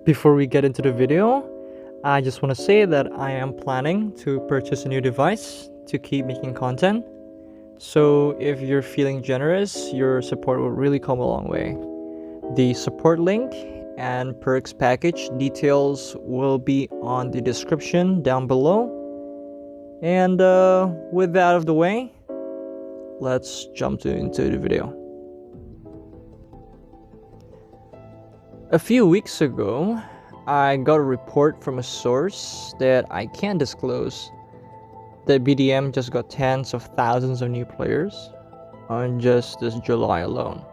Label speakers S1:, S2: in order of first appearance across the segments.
S1: Before we get into the video, I just want to say that I am planning to purchase a new device to keep making content. So if you're feeling generous, your support will really come a long way. The support link and perks package details will be on the description down below. And with that out of the way, let's jump into the video. A few weeks ago, I got a report from a source that I can't disclose that BDM just got tens of thousands of new players on just this July alone.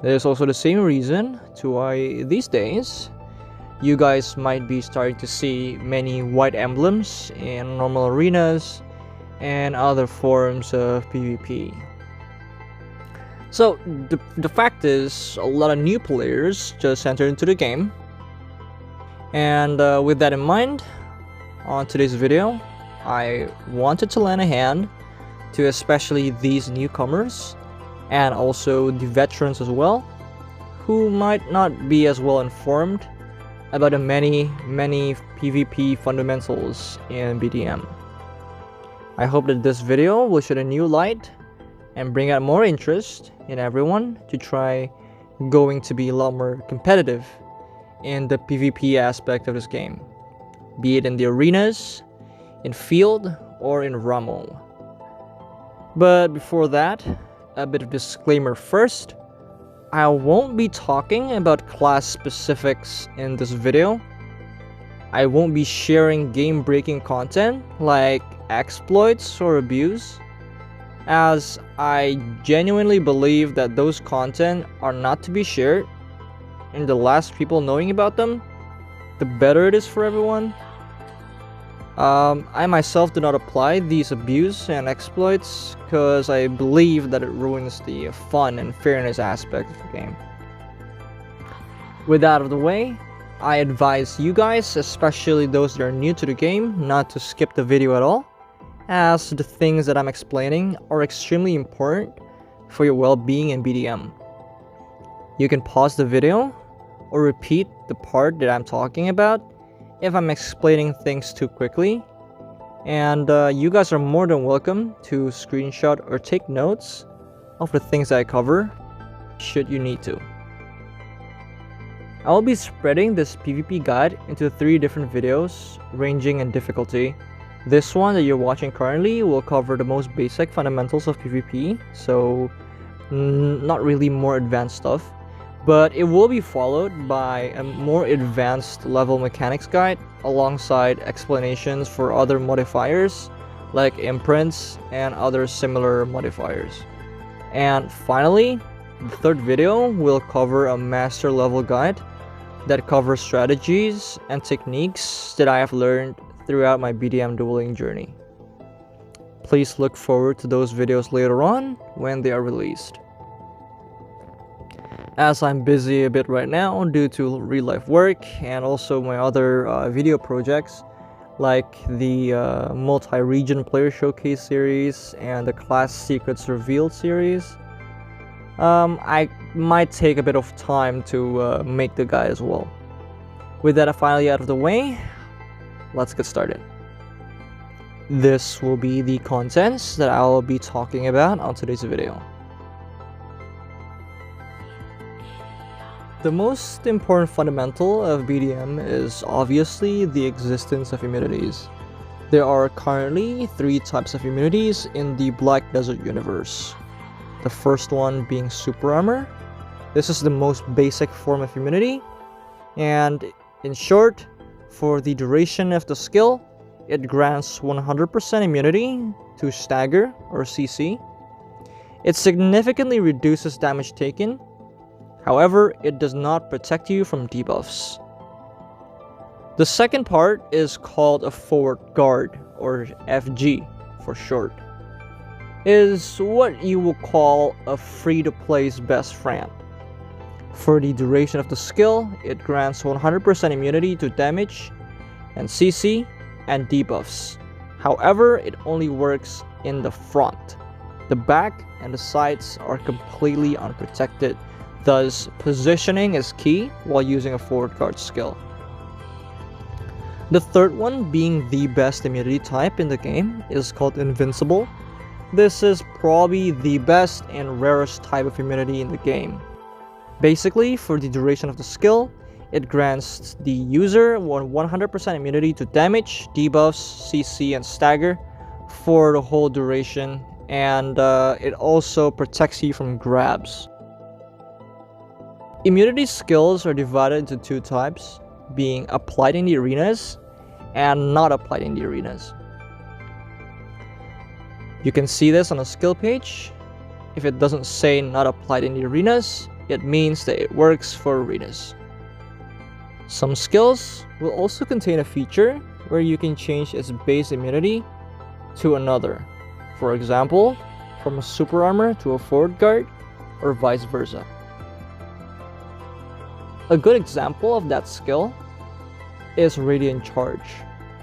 S1: There's also the same reason to why these days you guys might be starting to see many white emblems in normal arenas and other forms of PvP. So the fact is, a lot of new players just entered into the game, and with that in mind, on today's video, I wanted to lend a hand to especially these newcomers and also the veterans as well, who might not be as well informed about the many PvP fundamentals in BDM. I hope that this video will shed a new light and bring out more interest in everyone to try going to be a lot more competitive in the PvP aspect of this game, be it in the arenas, in field, or in Ramo. But before that, a bit of disclaimer first. I won't be talking about class specifics in this video. I won't be sharing game-breaking content like exploits or abuse, as I genuinely believe that those content are not to be shared, and the less people knowing about them, the better it is for everyone. I myself do not apply these abuse and exploits because I believe that it ruins the fun and fairness aspect of the game. With that out of the way, I advise you guys, especially those that are new to the game, not to skip the video at all, as the things that I'm explaining are extremely important for your well-being in BDM. You can pause the video or repeat the part that I'm talking about if I'm explaining things too quickly, and you guys are more than welcome to screenshot or take notes of the things I cover should you need to. I will be spreading this PvP guide into 3 different videos ranging in difficulty. This one that you're watching currently will cover the most basic fundamentals of PvP, so not really more advanced stuff, but it will be followed by a more advanced level mechanics guide alongside explanations for other modifiers like imprints and other similar modifiers. And finally, the 3rd video will cover a master level guide that covers strategies and techniques that I have learned throughout my BDM dueling journey. Please look forward to those videos later on when they are released. As I'm busy a bit right now due to real life work and also my other video projects like the multi-region player showcase series and the class secrets revealed series, I might take a bit of time to make the guide as well. With that finally out of the way, let's get started. This will be the contents that I will be talking about on today's video. The most important fundamental of BDM is obviously the existence of immunities. There are currently 3 types of immunities in the Black Desert universe. The first one being super armor. This is the most basic form of immunity, and in short, for the duration of the skill, it grants 100% immunity to stagger or CC. It significantly reduces damage taken. However, it does not protect you from debuffs. The second part is called a forward guard, or FG for short. It is what you will call a free-to-play's best friend. For the duration of the skill, it grants 100% immunity to damage and CC and debuffs. However, it only works in the front. The back and the sides are completely unprotected Thus, positioning is key while using a forward guard skill. The third one, being the best immunity type in the game, is called Invincible. This is probably the best and rarest type of immunity in the game. Basically, for the duration of the skill, it grants the user 100% immunity to damage, debuffs, CC, and stagger for the whole duration, and it also protects you from grabs. Immunity skills are divided into two types, being applied in the arenas and not applied in the arenas. You can see this on a skill page. If it doesn't say not applied in the arenas, it means that it works for arenas. Some skills will also contain a feature where you can change its base immunity to another. For example, from a super armor to a forward guard, or vice versa. A good example of that skill is Radiant Charge,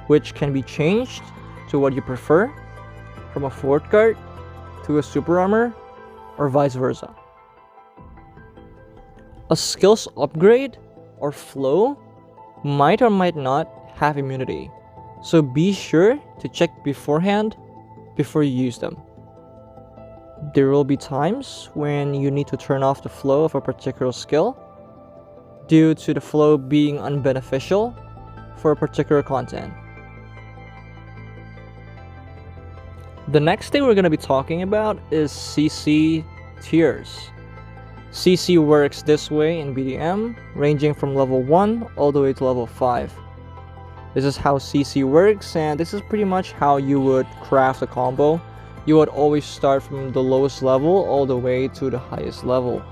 S1: which can be changed to what you prefer, from a forward guard to a super armor, or vice versa. A skill's upgrade or flow might or might not have immunity, so be sure to check beforehand before you use them. There will be times when you need to turn off the flow of a particular skill due to the flow being unbeneficial for a particular content. The next thing we're going to be talking about is CC tiers. CC works this way in BDM, ranging from level 1 all the way to level 5. This is how CC works, and this is pretty much how you would craft a combo. You would always start from the lowest level all the way to the highest level.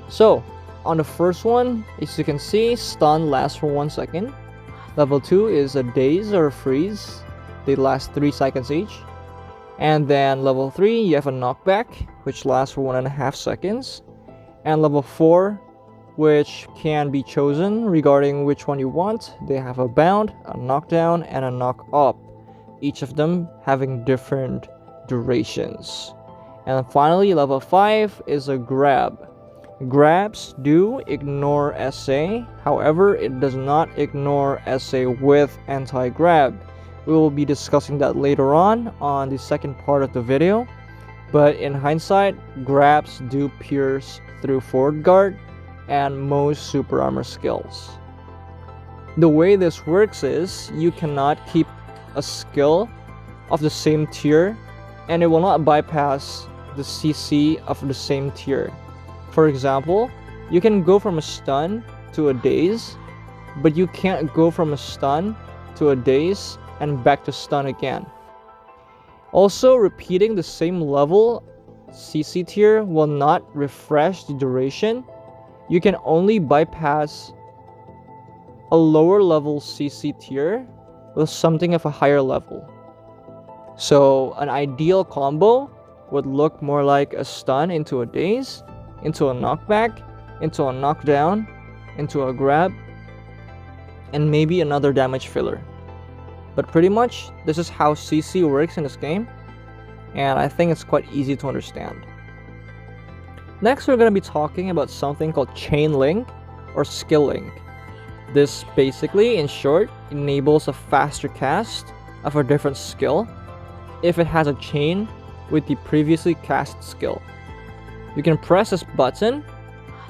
S1: So, on the first one, as you can see, stun lasts for 1 second. Level 2 is a daze or a freeze. They last 3 seconds each. And then level 3, you have a knockback, which lasts for 1.5 seconds. And level 4, which can be chosen regarding which one you want. They have a bound, a knockdown, and a knock up, each of them having different durations. And finally, level 5 is a grab. Grabs do ignore SA, however, it does not ignore SA with anti-grab. We will be discussing that later on the second part of the video. But in hindsight, grabs do pierce through forward guard and most super armor skills. The way this works is you cannot keep a skill of the same tier and it will not bypass the CC of the same tier. For example, you can go from a stun to a daze, but you can't go from a stun to a daze and back to stun again. Also, repeating the same level CC tier will not refresh the duration. You can only bypass a lower level CC tier with something of a higher level. So an ideal combo would look more like a stun into a daze, into a knockback, into a knockdown, into a grab, and maybe another damage filler. But pretty much, this is how CC works in this game, and I think it's quite easy to understand. Next, we're going to be talking about something called chain link or skill link. This basically, in short, enables a faster cast of a different skill if it has a chain with the previously cast skill. You can press this button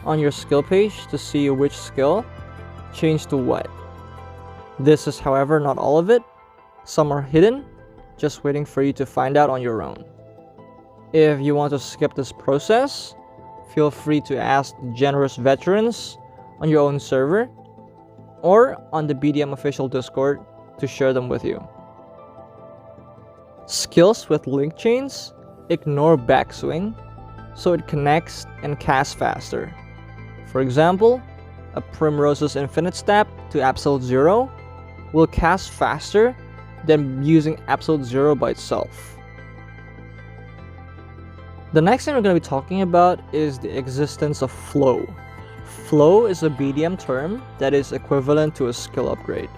S1: on your skill page to see which skill changed to what. This is, however, not all of it. Some are hidden, just waiting for you to find out on your own. If you want to skip this process, feel free to ask the generous veterans on your own server or on the BDM official Discord to share them with you. Skills with link chains ignore backswing, so it connects and casts faster. For example, a Primrose's Infinite Step to Absolute Zero will cast faster than using Absolute Zero by itself. The next thing we're going to be talking about is the existence of flow. Flow is a BDM term that is equivalent to a skill upgrade.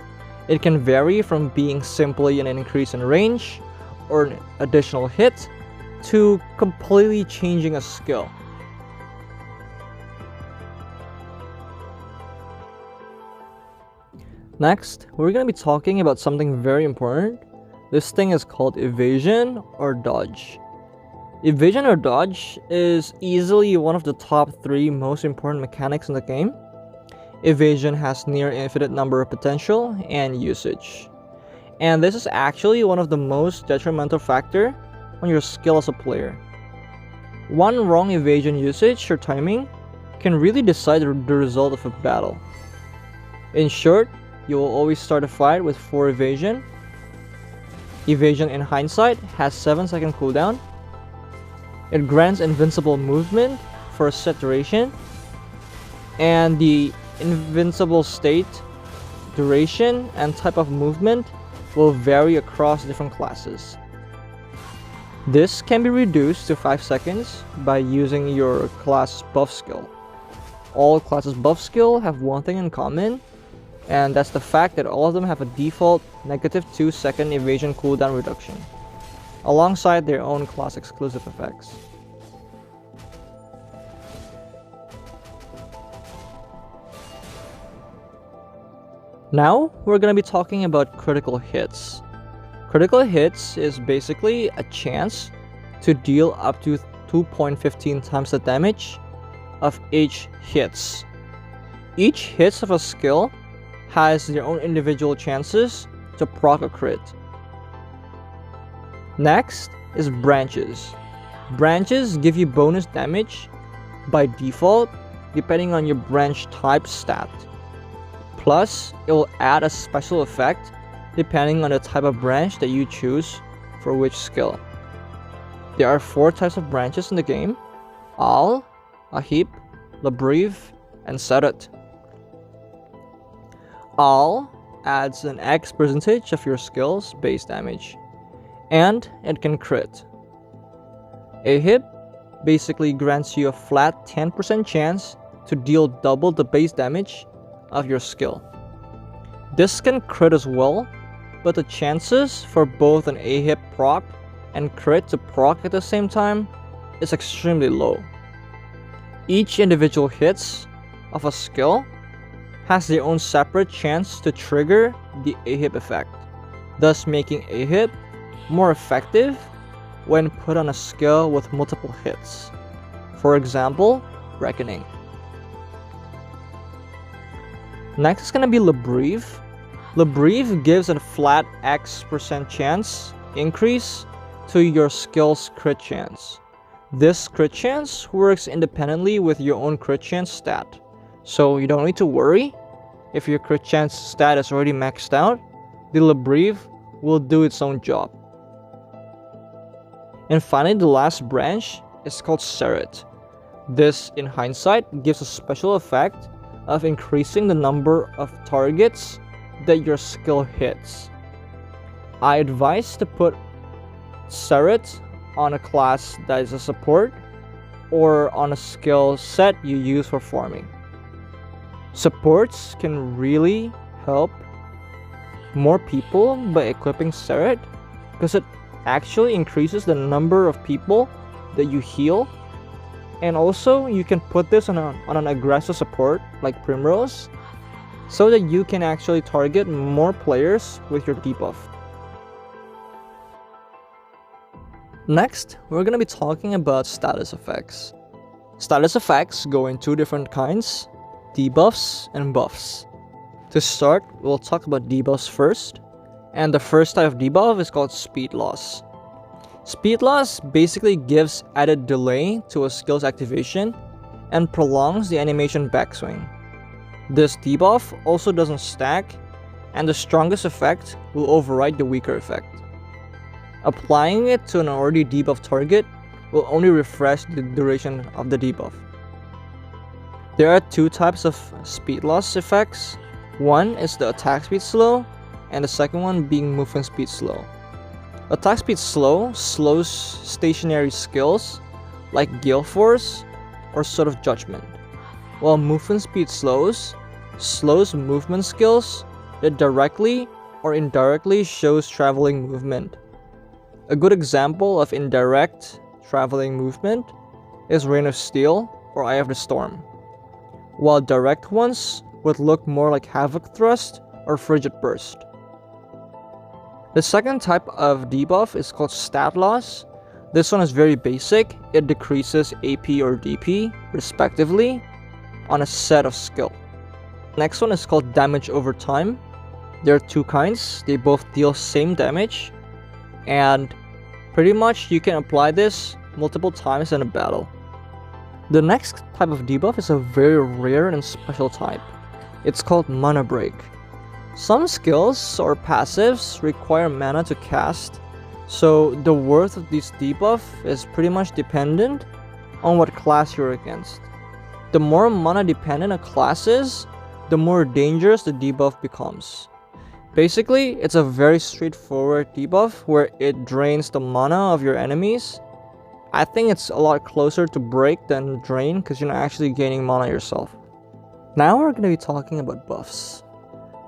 S1: It can vary from being simply an increase in range or an additional hit to completely changing a skill. Next, we're going to be talking about something very important. This thing is called evasion or dodge. Evasion or dodge is easily one of the top 3 most important mechanics in the game. Evasion has near infinite number of potential and usage. And this is actually one of the most detrimental factor on your skill as a player. One wrong evasion usage or timing can really decide the result of a battle. In short, you will always start a fight with 4 evasion. Evasion in hindsight has 7-second cooldown. It grants invincible movement for a set duration, and the invincible state, duration, and type of movement will vary across different classes. This can be reduced to 5 seconds by using your class buff skill. All classes buff skill have one thing in common, and that's the fact that all of them have a default -2 second evasion cooldown reduction, alongside their own class exclusive effects. Now, we're going to be talking about critical hits. Critical hits is basically a chance to deal up to 2.15 times the damage of each hits. Each hits of a skill has their own individual chances to proc a crit. Next is branches. Branches give you bonus damage by default depending on your branch type stat. Plus, it will add a special effect depending on the type of branch that you choose for which skill. There are 4 types of branches in the game: Ahip, and Sarat. Adds an X percentage of your skill's base damage, and it can crit. Ahip basically grants you a flat 10% chance to deal double the base damage of your skill. This can crit as well, but the chances for both an Ahip proc and crit to proc at the same time is extremely low. Each individual hits of a skill has their own separate chance to trigger the Ahip effect, thus making Ahip more effective when put on a skill with multiple hits. For example, Reckoning. Next is going to be Lebreve. Lebreve gives a flat X% chance increase to your skill's crit chance. This crit chance works independently with your own crit chance stat, so you don't need to worry if your crit chance stat is already maxed out. The Lebreve will do its own job. And finally, the last branch is called Sarat. This, in hindsight, gives a special effect of increasing the number of targets that your skill hits. I advise to put Sarat on a class that is a support or on a skill set you use for farming. Supports can really help more people by equipping Sarat because it actually increases the number of people that you heal, and also you can put this on an aggressive support like Primrose so that you can actually target more players with your debuff. Next, we're going to be talking about status effects. Status effects go in 2 different kinds: debuffs and buffs. To start, we'll talk about debuffs first, and the first type of debuff is called speed loss. Speed loss basically gives added delay to a skill's activation and prolongs the animation backswing. This debuff also doesn't stack, and the strongest effect will override the weaker effect. Applying it to an already debuffed target will only refresh the duration of the debuff. There are 2 types of speed loss effects. One is the attack speed slow, and the second one being movement speed slow. Attack speed slow slows stationary skills like Gale Force or Sword of Judgment, while movement speed slows movement skills that directly or indirectly shows traveling movement. A good example of indirect traveling movement is Rain of Steel or Eye of the Storm, while direct ones would look more like Havoc Thrust or Frigid Burst. The second type of debuff is called Stat Loss. This one is very basic. It decreases AP or DP, respectively, on a set of skill. Next one is called Damage Over Time. There are two kinds. They both deal same damage, and pretty much you can apply this multiple times in a battle. The next type of debuff is a very rare and special type. It's called Mana Break. Some skills or passives require mana to cast, so the worth of this debuff is pretty much dependent on what class you're against. The more mana dependent a class is, the more dangerous the debuff becomes. Basically, it's a very straightforward debuff where it drains the mana of your enemies. I think it's a lot closer to break than drain because you're not actually gaining mana yourself. Now we're going to be talking about buffs.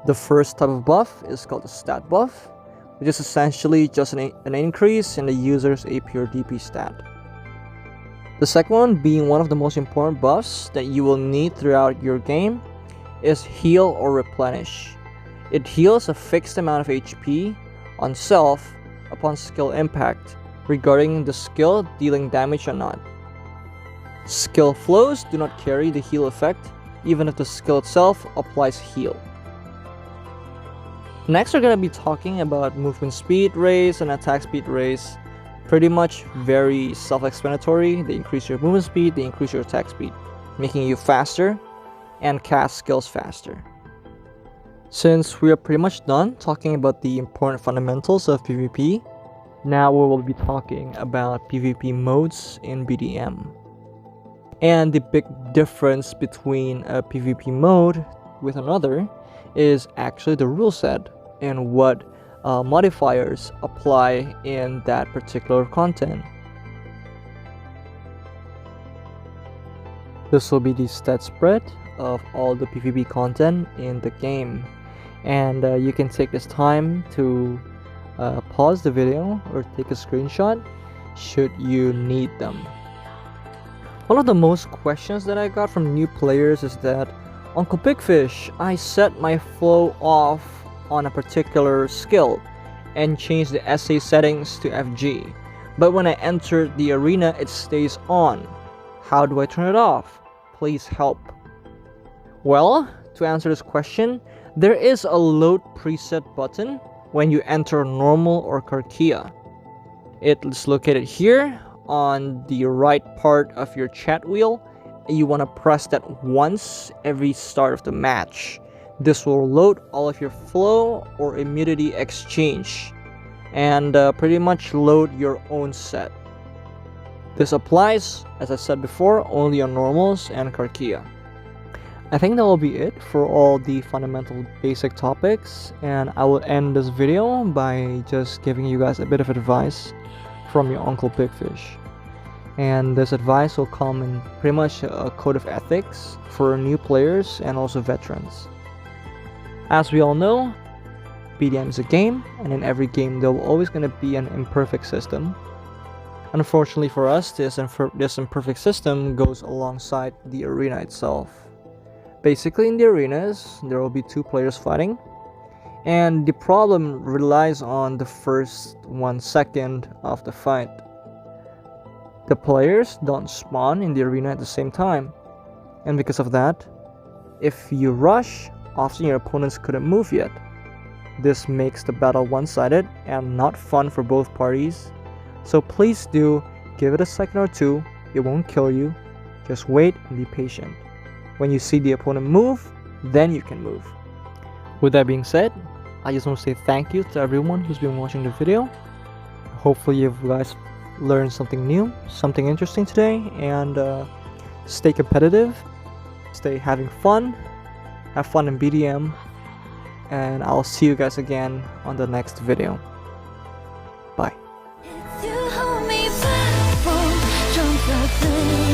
S1: The first type of buff is called the stat buff, which is essentially just an increase in the user's AP or DP stat. The second one, being one of the most important buffs that you will need throughout your game, is Heal or Replenish. It heals a fixed amount of HP on self upon skill impact, regarding the skill dealing damage or not. Skill flows do not carry the heal effect, even if the skill itself applies heal. Next, we're going to be talking about movement speed raise and attack speed raise. Pretty much very self-explanatory. They increase your movement speed, they increase your attack speed, making you faster and cast skills faster. Since we are pretty much done talking about the important fundamentals of PvP, now we will be talking about PvP modes in BDM. And the big difference between a PvP mode with another is actually the rule set and what modifiers apply in that particular content. This will be the stat spread of all the PvP content in the game, and you can take this time to pause the video or take a screenshot should you need them. One of the most questions that I got from new players is that, Uncle Bigfish, I set my flow off on a particular skill and changed the SA settings to FG, but when I enter the arena it stays on. How do I turn it off? Please help. Well, to answer this question, there is a load preset button when you enter normal or Karkia. It's located here on the right part of your chat wheel. You want to press that once every start of the match. This will load all of your flow or immunity exchange and pretty much load your own set. This applies, as I said before, only on normals and Karkia. I think that will be it for all the fundamental basic topics, and I will end this video by just giving you guys a bit of advice from your Uncle Bigfish. And this advice will come in pretty much a code of ethics for new players and also veterans. As we all know, BDM is a game, and in every game there will always going to be an imperfect system. Unfortunately for us, this imperfect system goes alongside the arena itself. Basically, in the arenas, there will be two players fighting, and the problem relies on the first 1 second of the fight. The players don't spawn in the arena at the same time, and because of that, if you rush, often your opponents couldn't move yet. This makes the battle one-sided and not fun for both parties, so please do give it a second or two. It won't kill you, just wait and be patient. When you see the opponent move, then you can move. With that being said, I just want to say thank you to everyone who's been watching the video. Hopefully you guys learned something new, something interesting today, and stay competitive, stay having fun, have fun in BDM, and I'll see you guys again on the next video. Bye.
S2: You hold me back from